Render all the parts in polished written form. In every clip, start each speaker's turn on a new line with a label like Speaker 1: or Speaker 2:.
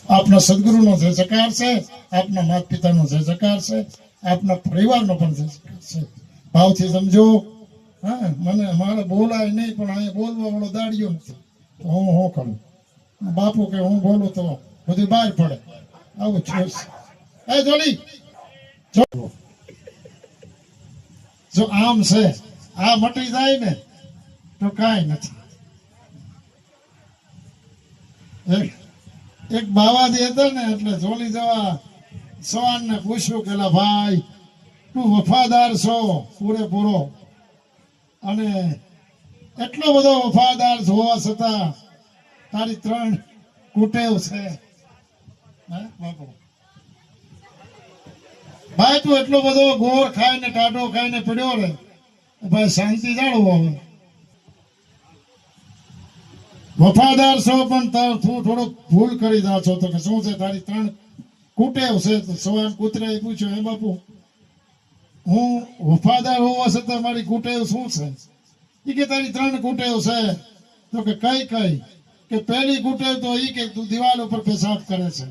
Speaker 1: આપના સદગુરુનો જય જયકાર છે, આપના માતા પિતાનો જય જયકાર છે, આપના પરિવારનો પણ જય જયકાર છે. ભાવથી સમજો. હા, મને મારે બોલાય નહીં, પણ અહીંયા બોલવા વાળો દાડિયો નથી, તો હું કરું. બાપુ કે હું બોલું તો બધું બહાર પડે. આવું છે. એ જોલી જો આમ છે, આ મટી જાય ને તો કાંઈ નથી. એક બાવાજી હતા ને, એટલે જોલી જવા સવાન ને પૂછ્યું કે ભાઈ તું વફાદાર છો પૂરેપૂરો, અને એટલો બધો વફાદાર હોવા છતાં તારી 3 કુટેવ છે. ભાઈ તું એટલો બધો ગોળ ખાઈને ટાઢો ખાઈને પડ્યો રે, ભાઈ શાંતિ જાળવો. હવે વફાદાર છો પણ તું થોડો ભૂલ કરી દા છો. તો કે શું છે તારી 3 કુટેવ છે? તો સવાન કૂતરાએ પૂછ્યું, હે બાપુ હું વફાદાર હોવા છતાં મારી કુટેવ શું છે? એ કે તારી 3 કુટેવ છે. તો કે કઈ કઈ? કે પહેલી કુટેવ તો ઈ કે તું દિવાલ ઉપર પેશાબ કરે છે.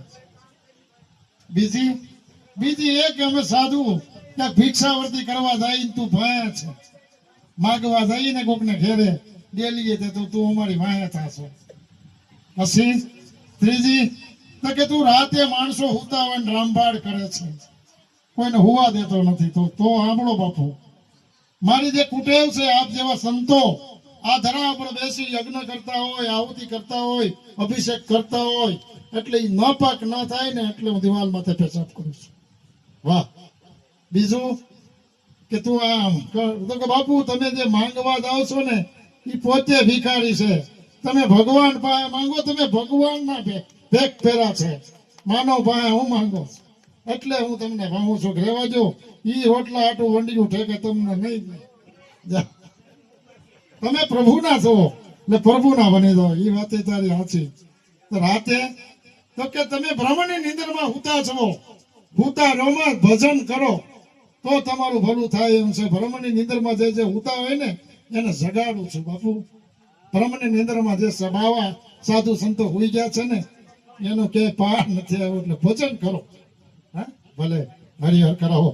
Speaker 1: બીજી એ કે અમે સાધુ ત્યાં ભિક્ષાવર્તી કરવા જાય, તું ભયા છે, માગવા જઈએ ને કોકને ઘેરે ડેલીએ તો તું અમારી વાયા થાશો. પછી ત્રીજી તો કે તું રાતે માણસો હુતા હોય ને રામબાડ કરે છે, કોઈને હુવા દેતો નથી. તો સાંભળો બાપુ, મારી જે કુટેવ છે, આપ જેવા સંતો આ ધરા પર બેસી યજ્ઞ કરતા હોય, આહુતિ કરતા હોય, અભિષેક કરતા હોય, એટલે ન પાક ન થાય ને એટલે હું દિવાલ માથે પેશાબ કરું છું. વાહ. બીજું કે તું આમ તો કે બાપુ તમે જે માંગવા જાઓ છો ને એ પોતે ભિખારી છે. તમે ભગવાન પાસે માંગો, તમે ભગવાન ના ભેખ ફેરા છે, માનવ પાસે હું માંગો. એટલે હું તમને ભાવું છું કે રહેવા જો, ઈ હોટલા આટું વંડિયું ઠેકે તમને નહીં. તમે પ્રભુના છો એટલે પ્રભુના બની દો. એ વાતે તારી સાચી. તો રાતે તો કે તમે ભ્રમણની નિંદરમાં હુતા છો, હુતા રોમાં ભજન કરો તો તમારું ભલું થાય એમ છે. ભ્રમણની નિંદરમાં જે હુતા હોય ને એને જગાડું છું બાપુ. ભ્રમણની નિંદરમાં જે સભાવા સાધુ સંતો હોઈ ગયા છે ને એનો કે પાર નથી આવ્યો, એટલે ભજન કરો. હા, ભલે હરિહર કરાવો.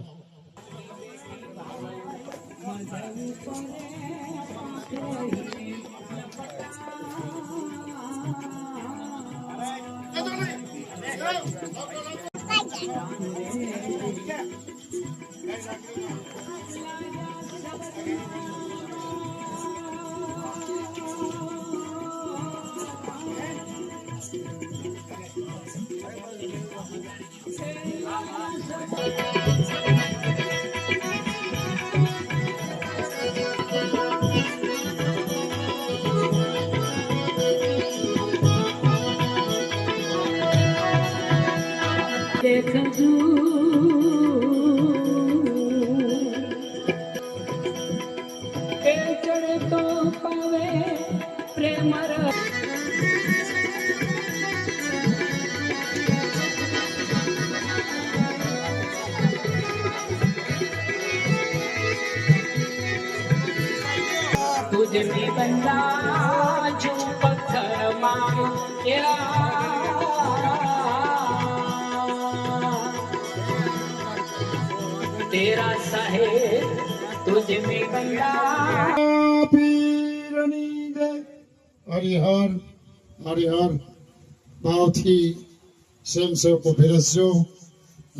Speaker 2: देखजू ए चढ़े तो पावे प्रेम तुझ में बंदा जो पत्थर माया तेरा साहेब तुझ में बंदा.
Speaker 1: પીરની જય. હરિહર હરિહર. ભાવથી સ્વયંસેવકો ભેરસજો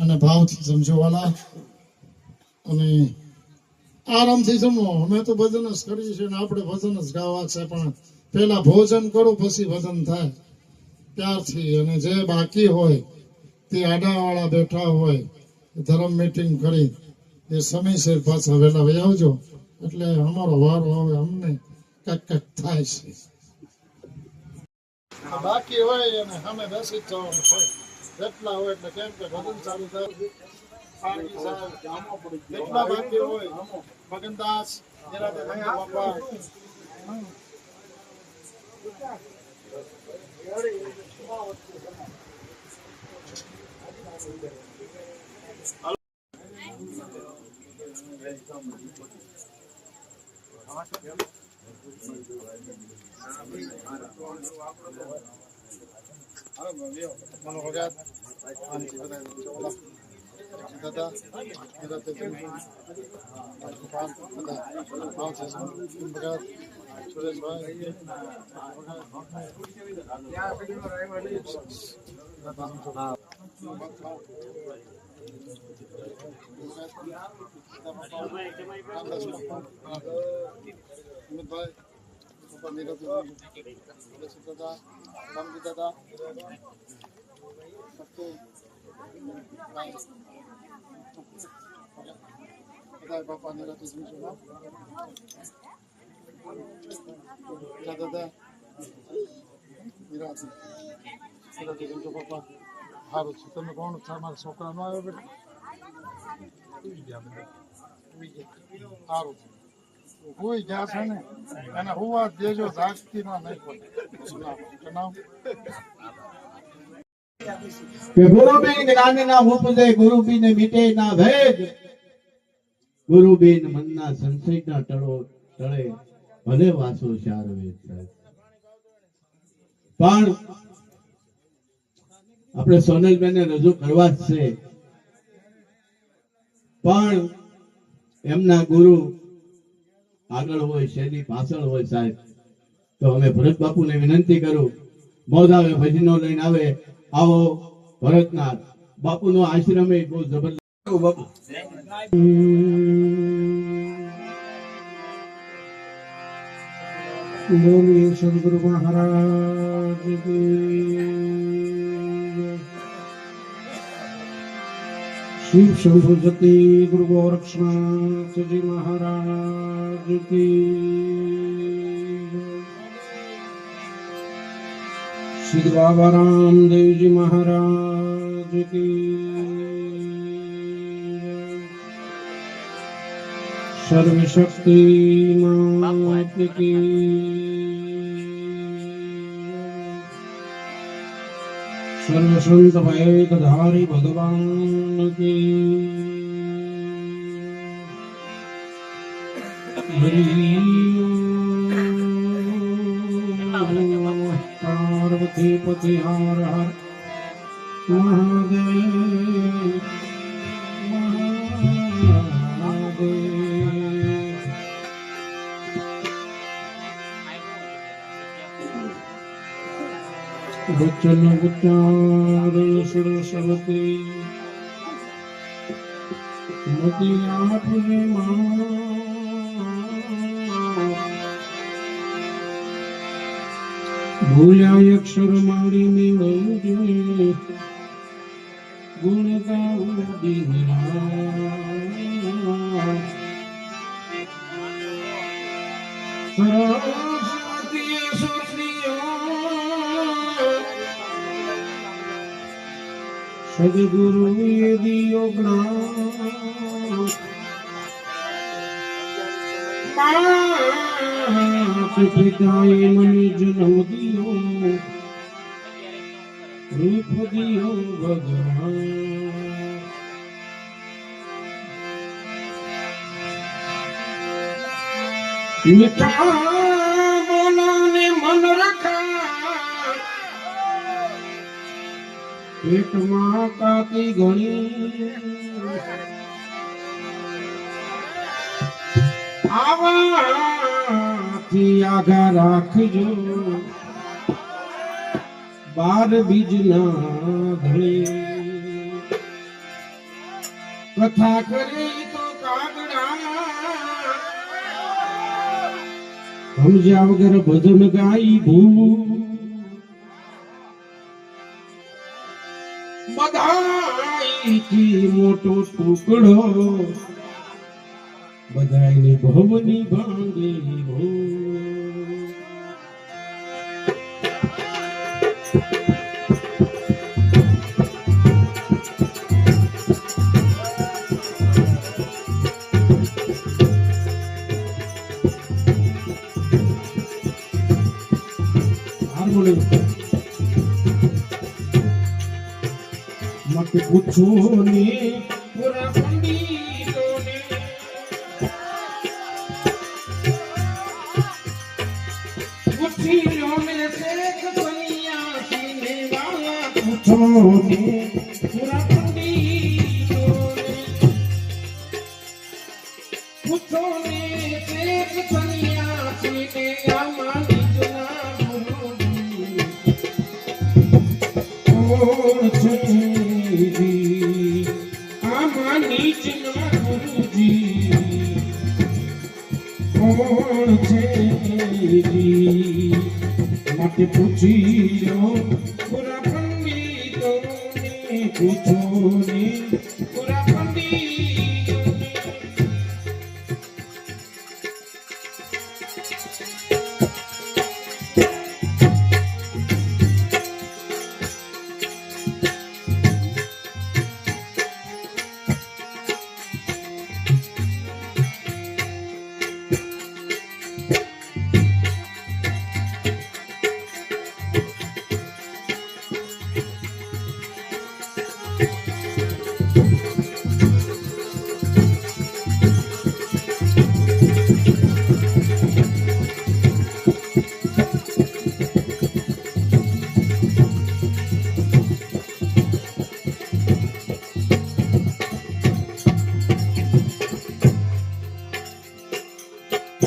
Speaker 1: અને ભાવથી સમજો વાલા, અને આરામથી જમો. અમે તો ભજન જ કરીએ છીએ ને આપણે ભજન જ ગાવા છે, પણ પેલા ભોજન કરો પછી ભજન થાય ત્યારથી. અને જે બાકી હોય તે આડાવાળા બેઠા હોય ધર્મ મીટિંગ કરી એ સમયસર પાછા વહેલા વહી આવજો, એટલે અમારો વારો આવે, અમને કંઈક થાય છે. બાકી હોય એને સામે બેસી જ જવાનું છે, જેટલા હોય એટલે. કેમ કે ભજન ચાલુ થાય. જેટલા બાકી હોય ભગનદાસ બાપા દાદા સુરેશભાઈ બાપા નિરાતે દાદા નિરાતે સમજો બાપા સારું છે તમે કોણ મારા છોકરા નો આવ્યો બેટા સારું છે કોઈ ગયા છે ને એને હુવા દેજો જાગતી ના નહીં
Speaker 3: કે ગુરુ બિન જ્ઞાન ના ઉપજે, ગુરુ બિન મીટે ના ભેદ, ગુરુ બિન મનના સંશય ના ટળે ભલે વાસો ચાર વેદ. પણ આપણે સોનલબેન રજૂ કરવા જ છે, પણ એમના ગુરુ આગળ હોય શેની પાછળ હોય સાહેબ. તો અમે ભરત બાપુને વિનંતી કરું, મોજ આવે ભજનો લઈને આવે. આવો ભરતનાથ બાપુનો આશ્રમ એ બહુ જબરદસ્ત. બાપુ બોલીએ સદગુરુ મહારાજ કી, શિવ શંભુ સતી ગુરુ ગોરક્ષનાથજી મહારાજ કી, સિદ્ધ બાબા રામદેવજી મહારાજ કી, સર્વશક્તિ માત કી, સર્વ સંત ભયધારી ભગવાન કી. પાર્વતી પતિ હર હર મહાદેવ મહાદેવ. વચન ઉચ્ચારણ સરસ્વતી મતી આપને ભૂલ્યા અક્ષર મારી મેળવજે, ગુણ ગાવું દિન સરસ્વતી સુશ્રીઓ સદગુરુ દિયો જ્ઞાન. માત પિતાએ મને જન્મ દિયો, રૂપ દિયો ભગવાન. મીઠા બોલાને મન રખા, પેટમાં કાતી ઘણી આવાથી આગા રાખજો, બાર બીજ ના ધણી. કથા કરે તો કાગડા, સમજ્યા વગર ભજન ગાઈ ભૂ. બધાઈથી મોટો ટુકડો, બધાયની ભવની ભાંગી ભૂ. મત પૂછો ને પૂરા પંડિતોને, પૂછી લો ને શેખ સન્યાસીને વાલા.
Speaker 4: પૂછો ને પૂરા પંડિતોને પૂછો ને એક સન્યાસીને આમાં નીચના ગુરુજી કોણ છે જી? આમાં નીચના ગુરુજી કોણ છે જી? માટે પૂછી લો પૂરા પંડિતોને પૂછો ને પૂરા પંડિતોને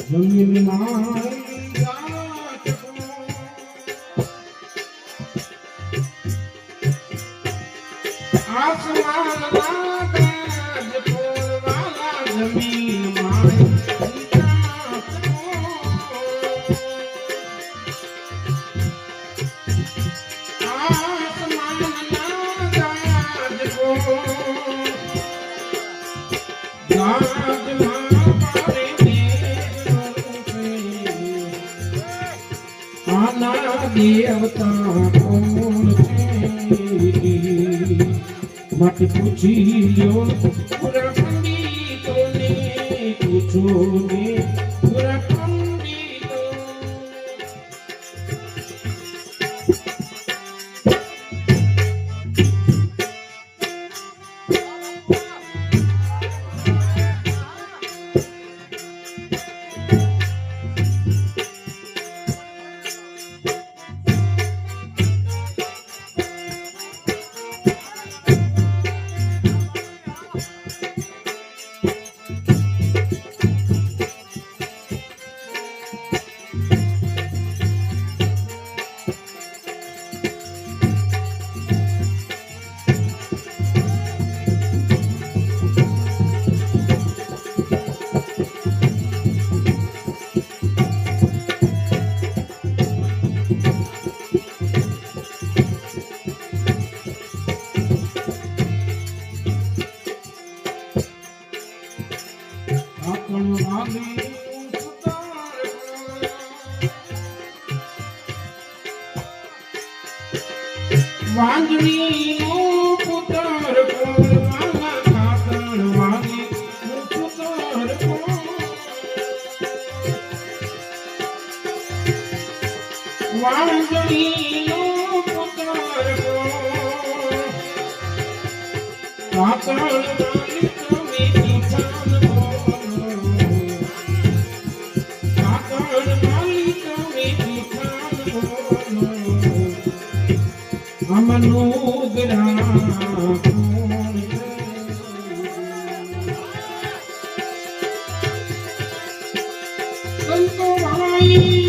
Speaker 4: જમીન મારી ગાંઠ આસમાન ના ગાજ પોરવાલા જમીન મારી ગાંઠ આસમાન ના ગાજ ગાજ દેવતા કોણ છે? માટે પૂછી લો પૂરા પંડિતોને પૂછો ને પૂરા પંડિતો વાંદરી નો પુત્ર કોણ વાલા ખાતર વાલી નો પુત્ર કોણ વાંદરી નો પુત્ર કોણ ખાતર વાલી તમે નિશાન બોલો ખાતર વાલી તમે નિશાન બોલો અમનુગ્રહ કોણ સંતો ભાઈ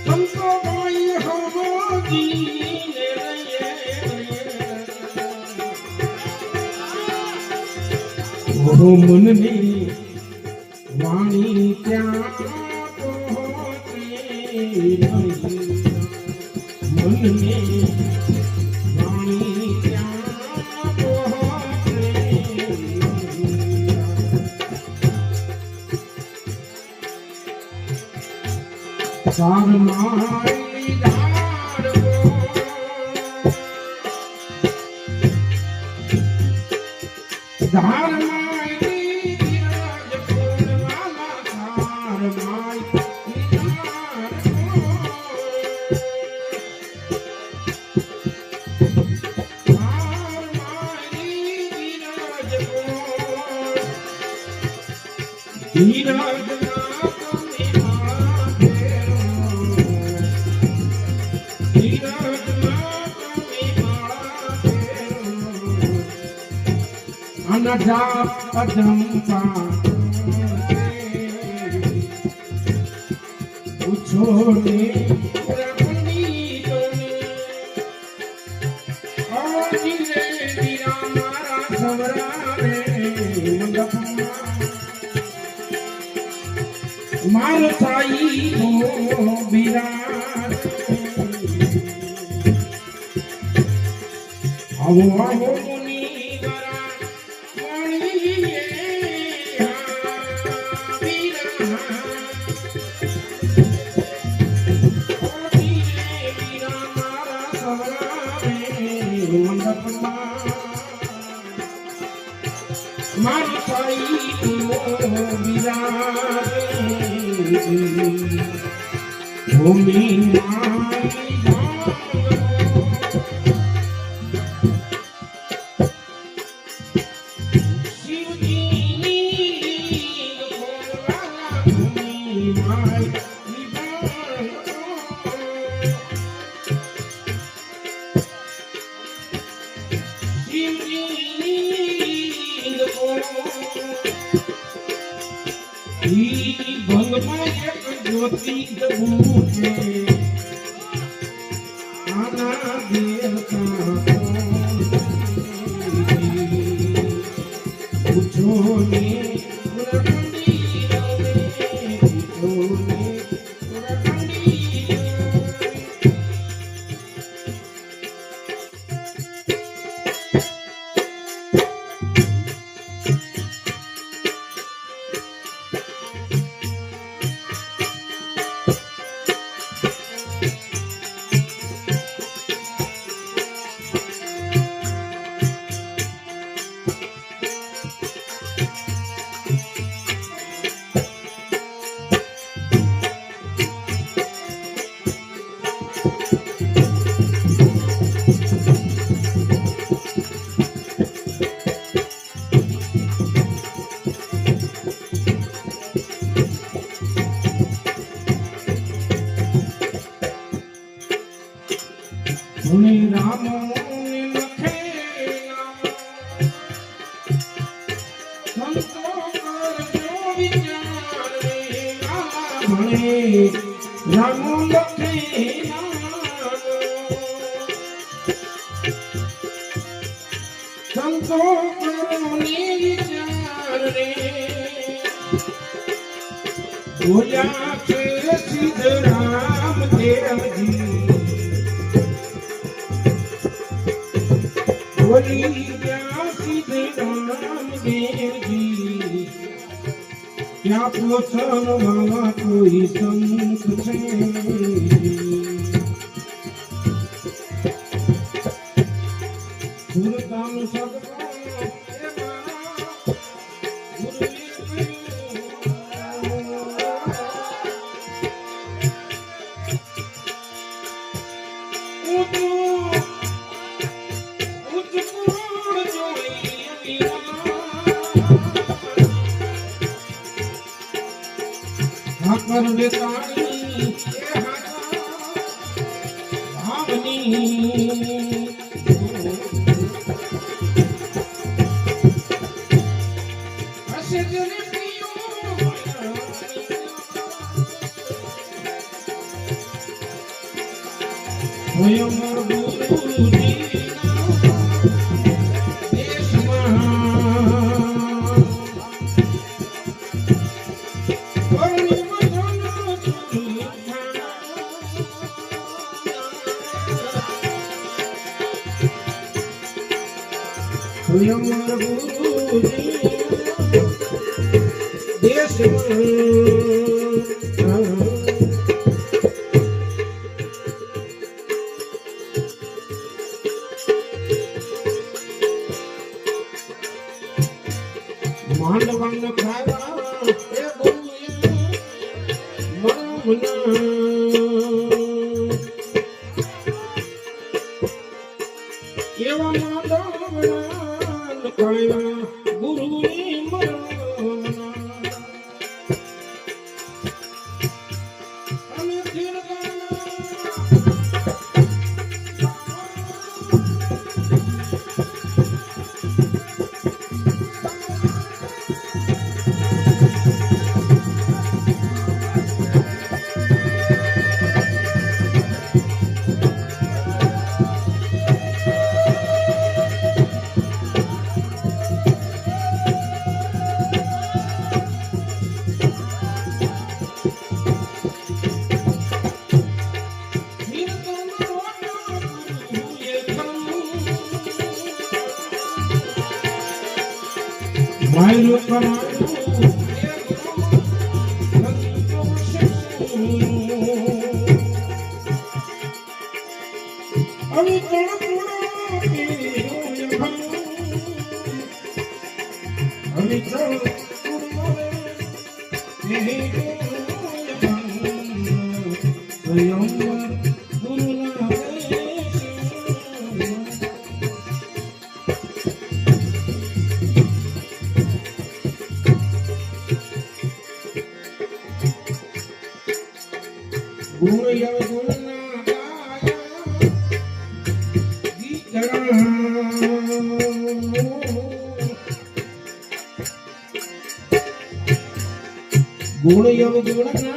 Speaker 4: સંતો ભાઈ હરજી મનની વાણી ત્યાં પહોંચે મનની વાણી ત્યાં પહોંચે સાર મારી ધાર ધીરજના તમે માળા ફેરો. ધીરજના તમે માળા ફેરો. અનજાપ અજંપા પૂછો ને રમણીતોને. ધીરે ધીરા મારા સવરાવે મંડપમાં. મારો સાઈ હો બિરાજ. આવો આવો મુનિવરા મણીએ બિરાજ. મારી સાઈ ભૂમિ ભંગમાં એક જ્યોતિ દબૂચે. આના દેવતા પૂછો ને પુરખંડી રવે. પૂછો ને પુરખંડી રવે. સુને રામો લખે સંતો કરજો વિચાર રે. ભણે રામો લખે સંતો કરો ને વિચાર રે. બોલ્યા છે સિદ્ધરામ દેવજી. બોલી ગયા સિદ્ધરામ દેવજી. ત્યાં પોષણમાં કોઈ સંત છે. સુરતાનું સદગુણ હાકર બેતાણી ભાવની. હશે જને પ્રિયો સ્વયં ગુરુજી માંડવાનું ખાવા એ એવા માંડવણા ખાવા ગુરુની મરણા. માયલું કમાયું ગુણ યવ ગુણ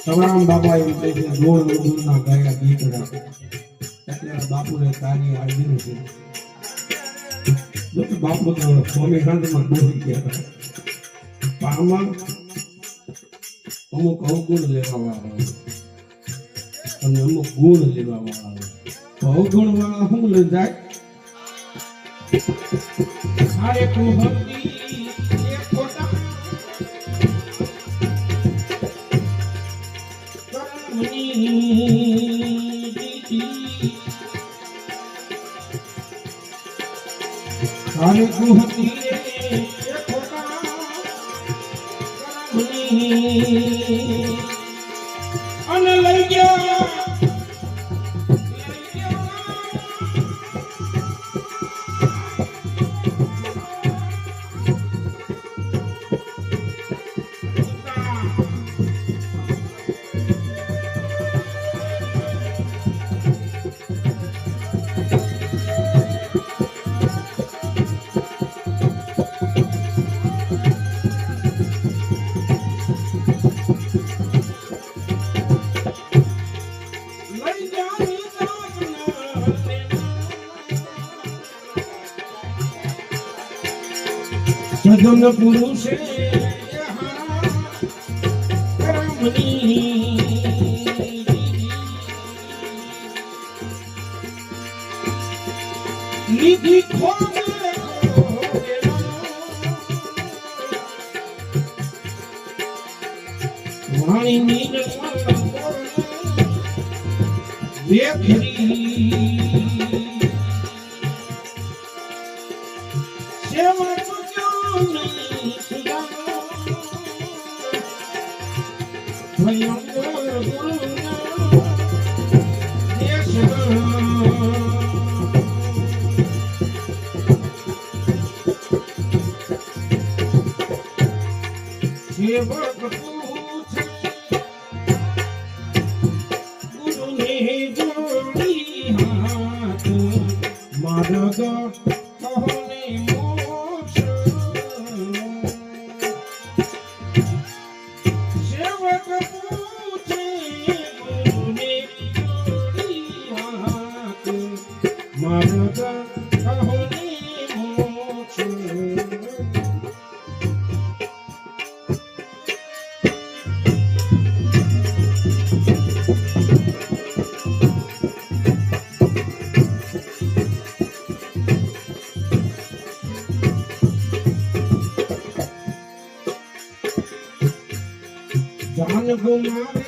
Speaker 4: સવરામ બાબા એમ કહે છે ગોળ વગરના ગાયા ગીતડા એટલે બાપુને કાર્ય આવ્યું છે જો કે બાપુ તો સ્વામી કાંતમાં બોલી ગયા હતા આમાં અમુક અવગુણ લેવા વાળા અને અમુક ગુણ લેવા વાળા તો અવગુણ વાળા શું લઈ જાય હારે કુહતી એક ખોટા હારે કુહતી એક ખોટા અને લઈ ગયા સજન પુરુષે લીધી ખોટે વાણી નીર વેખરી સેવા જાન ગુમાવે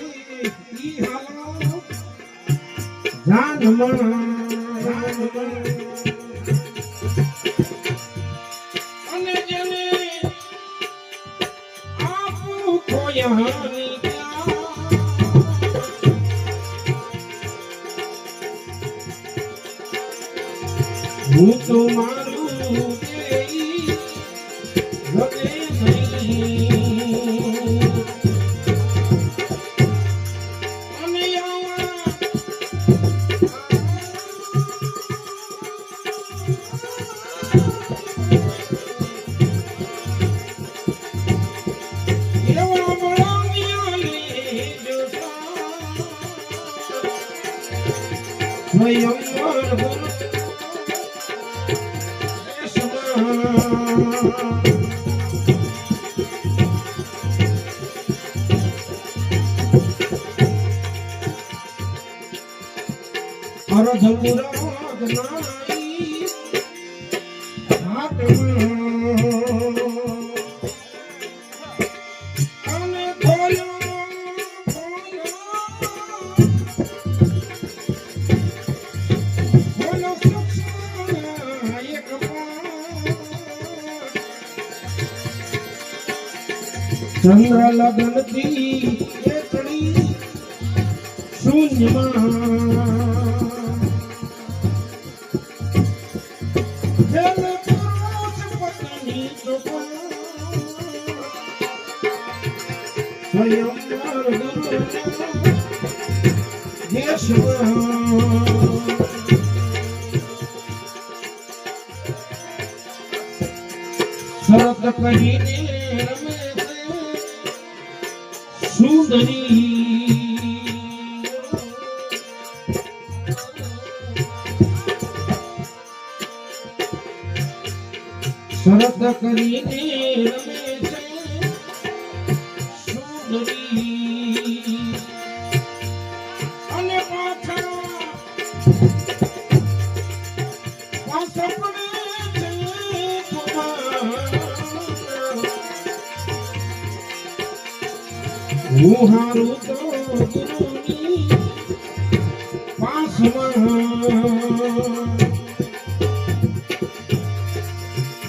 Speaker 4: ઈ હાલો જાન અને જેને આપું ખોયાની હું તો મારું સ્વયંવર ગુરુ અરધપુરા જ્ઞાની હાથમાં અને ખોલ્યો સૂક્ષ્મ એક ચંદ્ર લગ્નથી એ ચડી શૂન્યમાં શરત કરીને રમે છે સુંદરી શરત કરીને રમે છે સુંદરી અને પાછા પડે છે હું હારું તો ગુરુની પાસમાં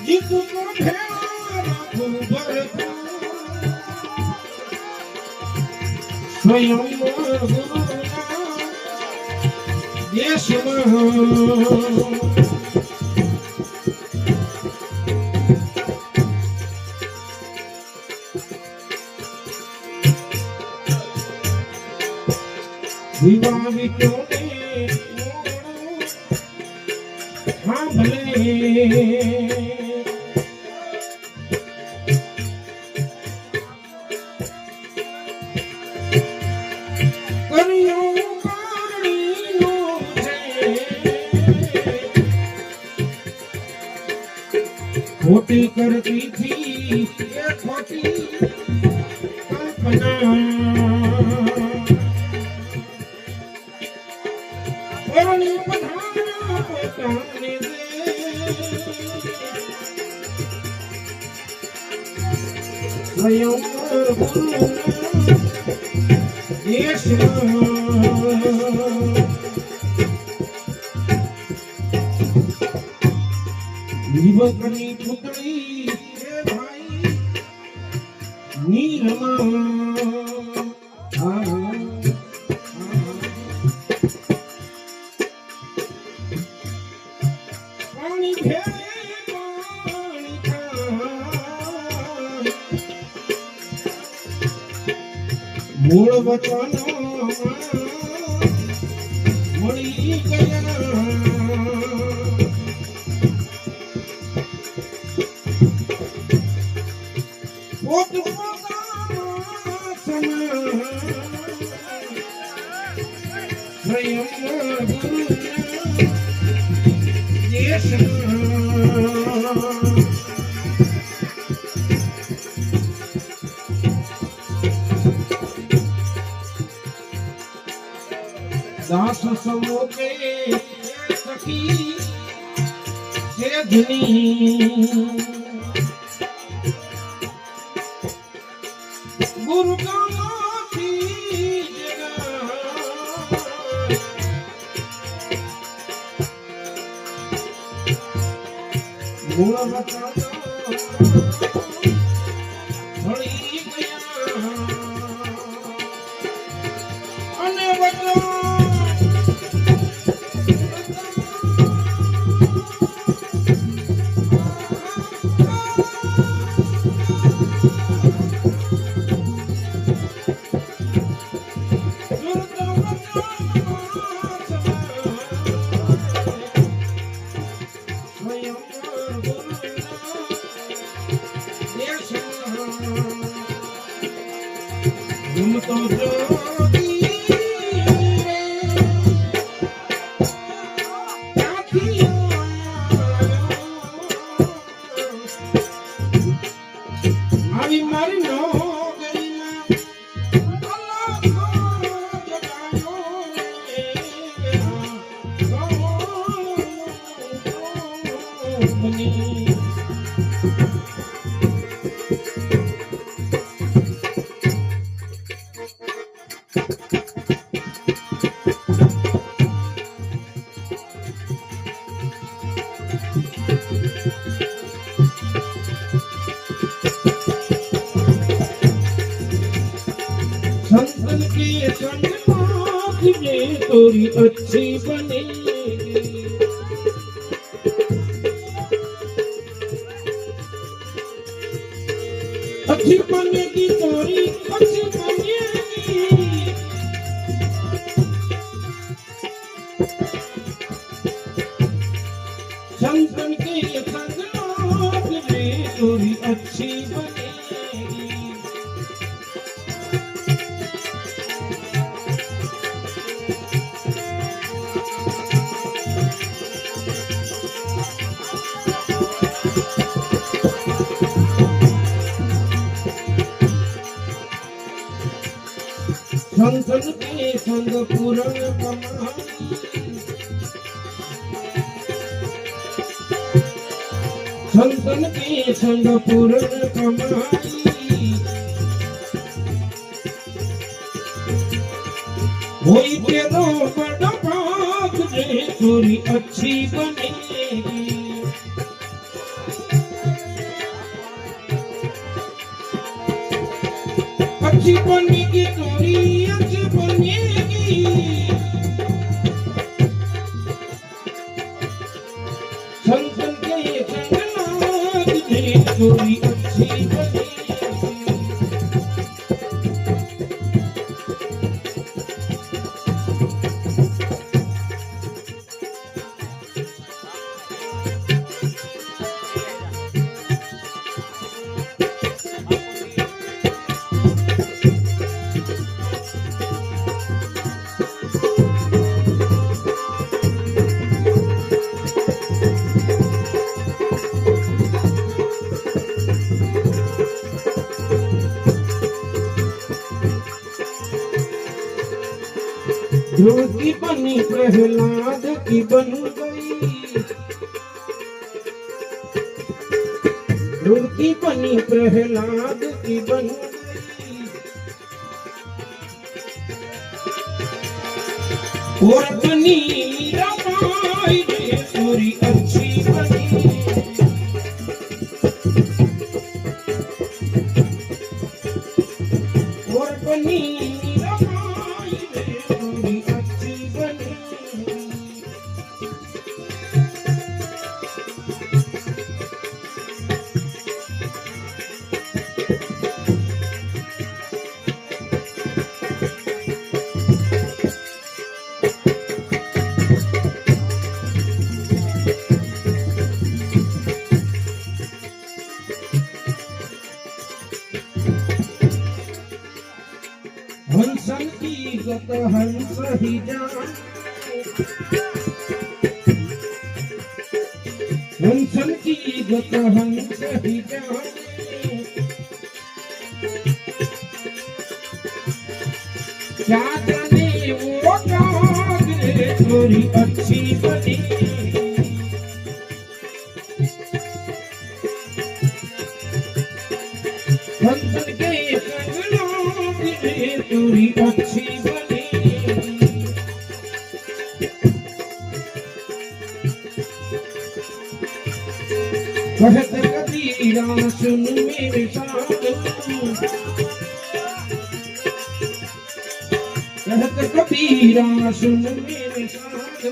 Speaker 4: જીતું તો ભેળા રાખું ભરતું સ્વયંવર ગુરુના દેશમાં વિવાહિતોને હા ભલે કર્યું કારણીનું છે ખોટી કરતી થી એ ખોટી કલ્પના ઓની પધારા પોતાને દે સ્વયંવર ગુરુના દેશમાં નિવકની પુતળી એ ભાઈ નીરમાં પાણી ભેળે પાણી થાય મૂળ વચનો મળી ગયા પોતપોતાના સમય સ્વયંવર ગુરુના દેશમાં દાસ સમોકે સખી છે ધની ગુરુ કામાથી મૂળ વચનો ભળી ગયા અને વચનો હારી મારી નો संतन की संग मांगने तोरी अच्छी बनेगी अच्छी बनेगी तोरी अच्छी बनेगी संतन की संग मांगने तोरी अच्छी बनेगी संतन के संग पूरन कमाई संतन के संग पूरन कमाई होई तेरो बड़ा भाग जे तोरी अच्छी बनेगी अच्छी बनेगी तोरी अच्छी बनेगी संतन के संग लाग दे तोरी अच्छी बनेगी ध्रुव की बनी प्रहलाद की बन गई ध्रुव की बनी प्रहलाद की बन गई और बनी रमाई रे पूरी अच्छी बनी और बनी हंसन की गत हंस ही जान हंसन की गत हंस ही जान क्या जाने वो काग रे थोड़ी अच्छी बनी हंसन के संग लाग रे थोड़ी अच्छी बनी कहत कबीरा सुन मेरे साथ कहत कबीरा सुन मेरे साथ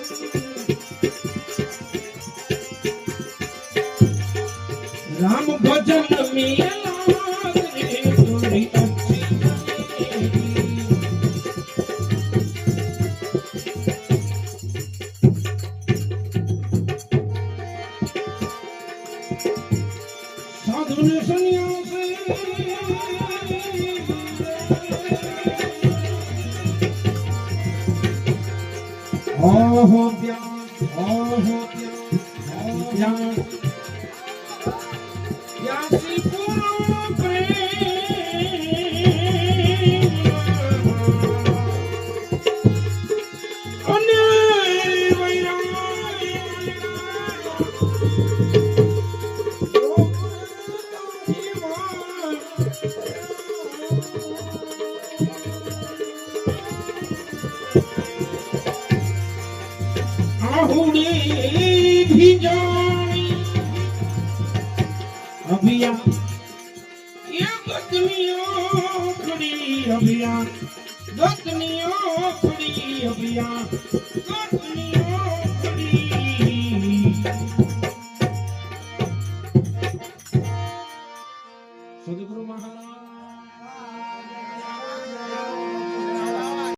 Speaker 4: राम भजन में लाग रे थोड़ी अच्छी साधु ने संन्यास ओहो ज्ञान प्यासी पूरो प्रेम उड़े भी जानी अभिया ये गतनियों खड़ी अभिया गतनियों खड़ी अभिया गतनियों